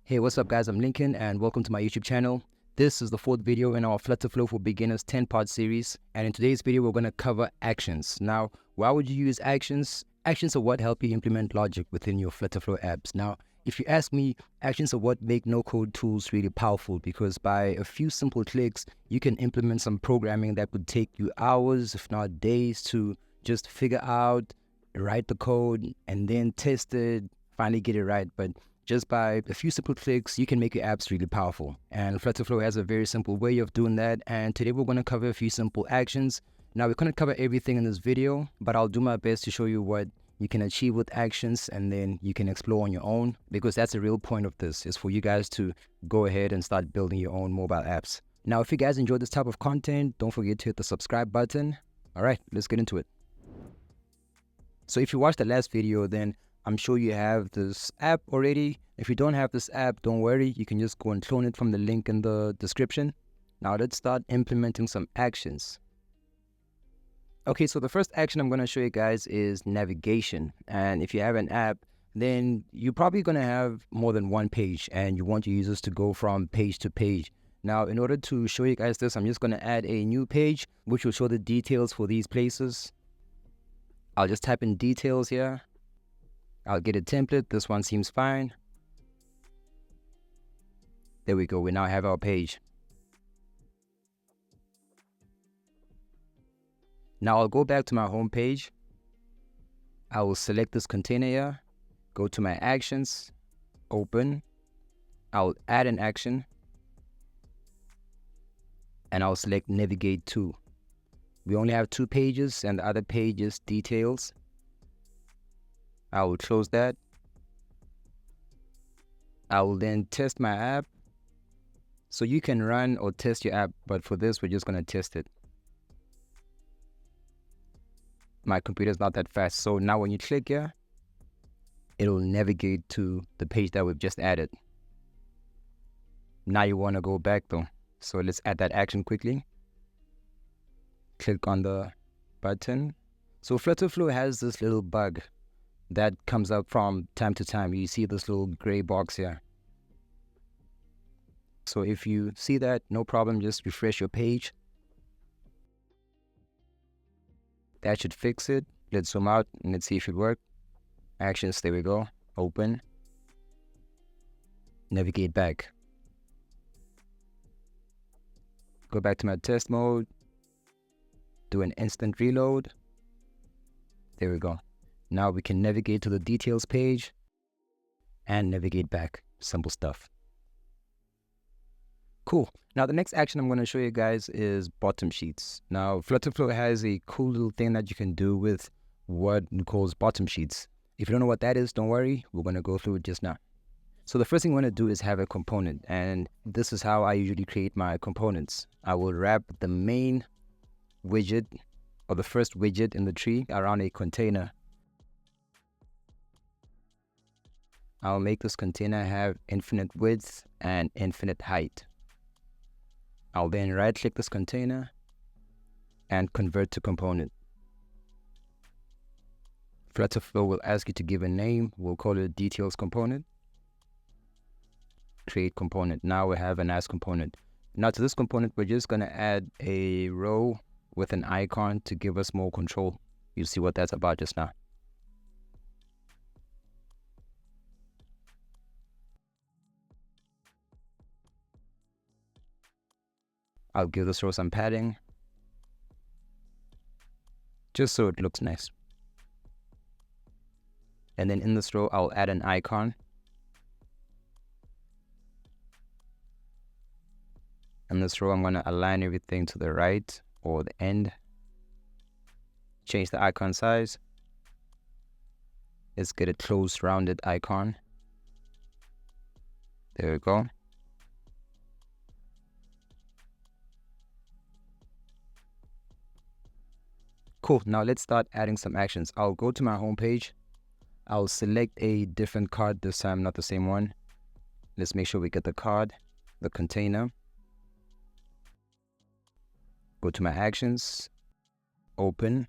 Hey, what's up guys? I'm Lincoln and welcome to my YouTube channel. This is the fourth video in our FlutterFlow for Beginners 10-part series. And in today's video, we're going to cover actions. Now, why would you use actions? Actions are what help you implement logic within your FlutterFlow apps. Now, if you ask me, actions are what make no-code tools really powerful because by a few simple clicks, you can implement some programming that would take you hours, if not days, to just figure out, write the code, and then test it, finally get it right. But just by a few simple clicks, you can make your apps really powerful. And FlutterFlow has a very simple way of doing that. And today we're going to cover a few simple actions. Now, we're going to cover everything in this video, but I'll do my best to show you what you can achieve with actions, and then you can explore on your own, because that's the real point of this, is for you guys to go ahead and start building your own mobile apps. Now, if you guys enjoyed this type of content, don't forget to hit the subscribe button. All right, let's get into it. So if you watched the last video, then I'm sure you have this app already. If you don't have this app, don't worry. You can just go and clone it from the link in the description. Now let's start implementing some actions. Okay, so the first action I'm going to show you guys is navigation. And if you have an app, then you're probably going to have more than one page and you want your users to go from page to page. Now, in order to show you guys this, I'm just going to add a new page, which will show the details for these places. I'll just type in details here. I'll get a template. This one seems fine. There we go. We now have our page. Now I'll go back to my home page. I will select this container here, go to my actions, open. I'll add an action, and I'll select navigate to. We only have two pages, and the other page is details. I will close that. I will then test my app. So you can run or test your app, but for this, we're just going to test it. My computer's not that fast. So now when you click here, it'll navigate to the page that we've just added. Now you want to go back though. So let's add that action quickly. Click on the button. So FlutterFlow has this little bug that comes up from time to time. You see this little gray box here. So if you see that, no problem, just refresh your page. That should fix it. Let's zoom out and let's see if it worked. Actions, there we go. Open. Navigate back. Go back to my test mode. Do an instant reload. There we go. Now we can navigate to the details page and navigate back. Simple stuff. Cool. Now the next action I'm going to show you guys is bottom sheets. Now FlutterFlow has a cool little thing that you can do with what it calls bottom sheets. If you don't know what that is, don't worry. We're going to go through it just now. So the first thing we want to do is have a component, and this is how I usually create my components. I will wrap the main widget or the first widget in the tree around a container. I'll make this container have infinite width and infinite height. I'll then right-click this container and convert to component. FlutterFlow will ask you to give a name. We'll call it a details component. Create component. Now we have a nice component. Now to this component, we're just going to add a row with an icon to give us more control. You'll see what that's about just now. I'll give this row some padding, just so it looks nice. And then in this row, I'll add an icon. In this row, I'm going to align everything to the right or the end. Change the icon size. Let's get a close rounded icon. There we go. Cool. Now let's start adding some actions. I'll go to my home page. I'll select a different card this time, not the same one. Let's make sure we get the card, the container. Go to my actions, open,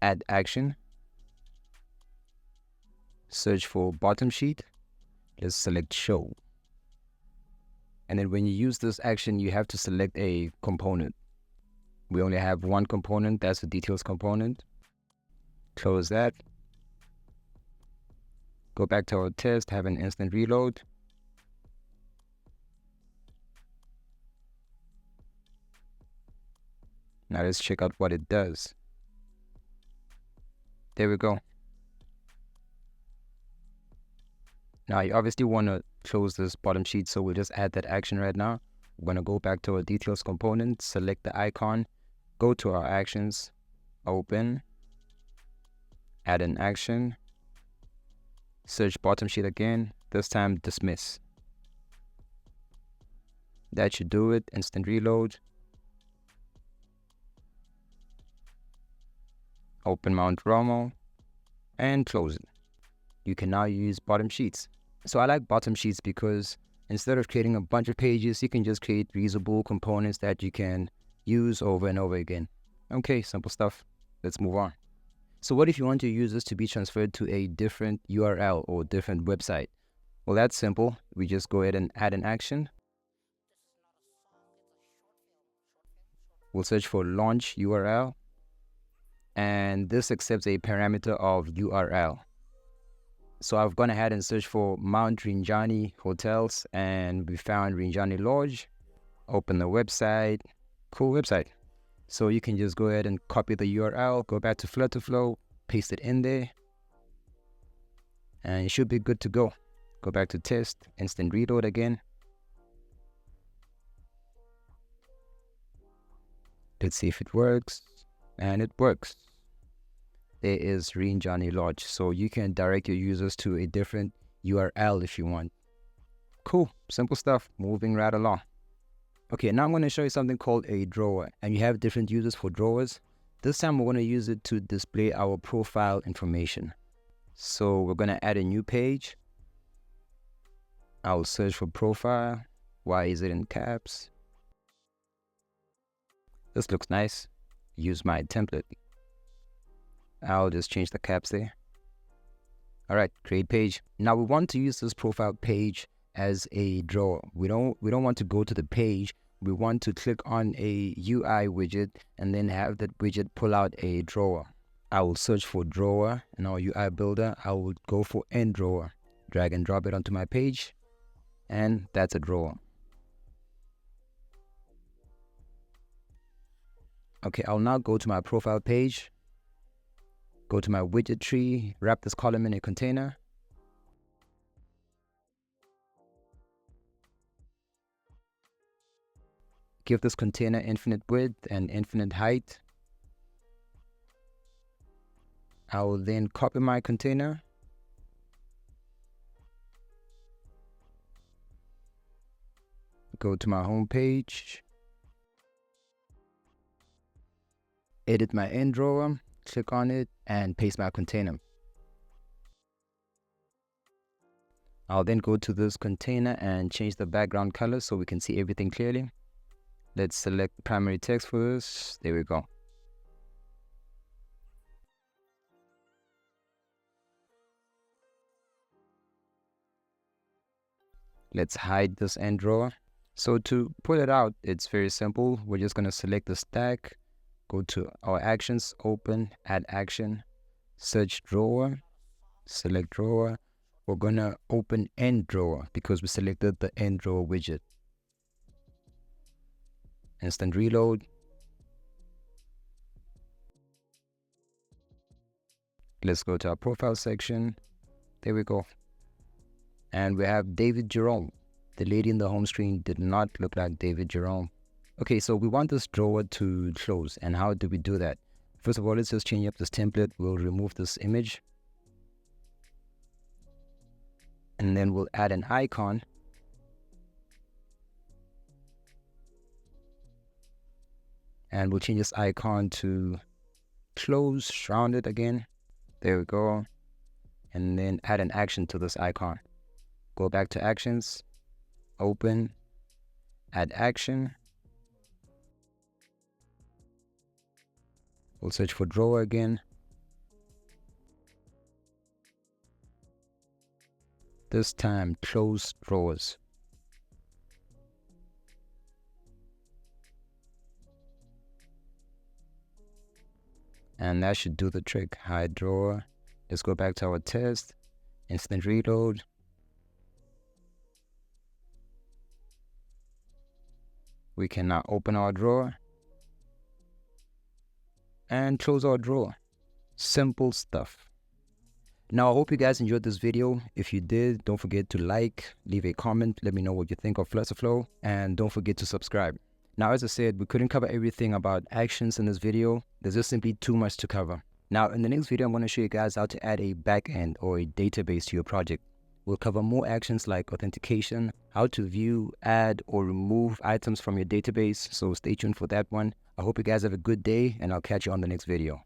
add action, search for bottom sheet. Let's select show. And then when you use this action, you have to select a component. We only have one component, that's the details component. Close that. Go back to our test, have an instant reload. Now let's check out what it does. There we go. Now you obviously want to close this bottom sheet, so we'll just add that action right now. We're going to go back to our details component, select the icon, go to our actions, open, add an action, search bottom sheet again, this time dismiss. That should do it. Instant reload. Open Mount Romo and close it. You can now use bottom sheets. So I like bottom sheets because instead of creating a bunch of pages, you can just create reusable components that you can use over and over again. Okay, simple stuff. Let's move on. So what if you want your users to be transferred to a different URL or different website? Well, that's simple. We just go ahead and add an action. We'll search for launch URL. And this accepts a parameter of URL. So I've gone ahead and searched for Mount Rinjani Hotels, and we found Rinjani Lodge. Open the website. Cool website. So you can just go ahead and copy the URL, go back to FlutterFlow, paste it in there, and you should be good to go. Go back to test, instant reload again. Let's see if it works. And it works. There is Rinjani Lodge. So you can direct your users to a different URL if you want. Cool, simple stuff. Moving right along. Okay, now I'm going to show you something called a drawer. And you have different users for drawers. This time we're going to use it to display our profile information. So we're going to add a new page. I'll search for profile. Why is it in caps? This looks nice. Use my template. I'll just change the caps there. All right, create page. Now we want to use this profile page as a drawer. We don't want to go to the page. We want to click on a UI widget and then have that widget pull out a drawer. I will search for drawer in our UI builder. I will go for end drawer. Drag and drop it onto my page, and that's a drawer. Okay, I'll now go to my profile page, go to my widget tree, wrap this column in a container. Give this container infinite width and infinite height. I will then copy my container. Go to my home page. Edit my end drawer, click on it, and paste my container. I'll then go to this container and change the background color so we can see everything clearly. Let's select primary text for this. There we go. Let's hide this end drawer. So to pull it out, it's very simple. We're just going to select the stack. Go to our actions, open, add action, search drawer, select drawer. We're going to open end drawer because we selected the end drawer widget. Instant reload. Let's go to our profile section. There we go. And we have David Jerome. The lady in the home screen did not look like David Jerome. Okay, so we want this drawer to close. And how do we do that? First of all, let's just change up this template. We'll remove this image. And then we'll add an icon. And we'll change this icon to close, rounded again. There we go. And then add an action to this icon. Go back to actions, open, add action. We'll search for drawer again. This time, close drawers. And that should do the trick. Hide drawer. Let's go back to our test. Instant reload. We can now open our drawer and close our drawer. Simple stuff. Now, I hope you guys enjoyed this video. If you did, don't forget to like, leave a comment, let me know what you think of FlutterFlow, and don't forget to subscribe. Now, as I said, we couldn't cover everything about actions in this video. There's just simply too much to cover. Now, in the next video, I'm going to show you guys how to add a backend or a database to your project. We'll cover more actions like authentication, how to view, add, or remove items from your database, so stay tuned for that one. I hope you guys have a good day, and I'll catch you on the next video.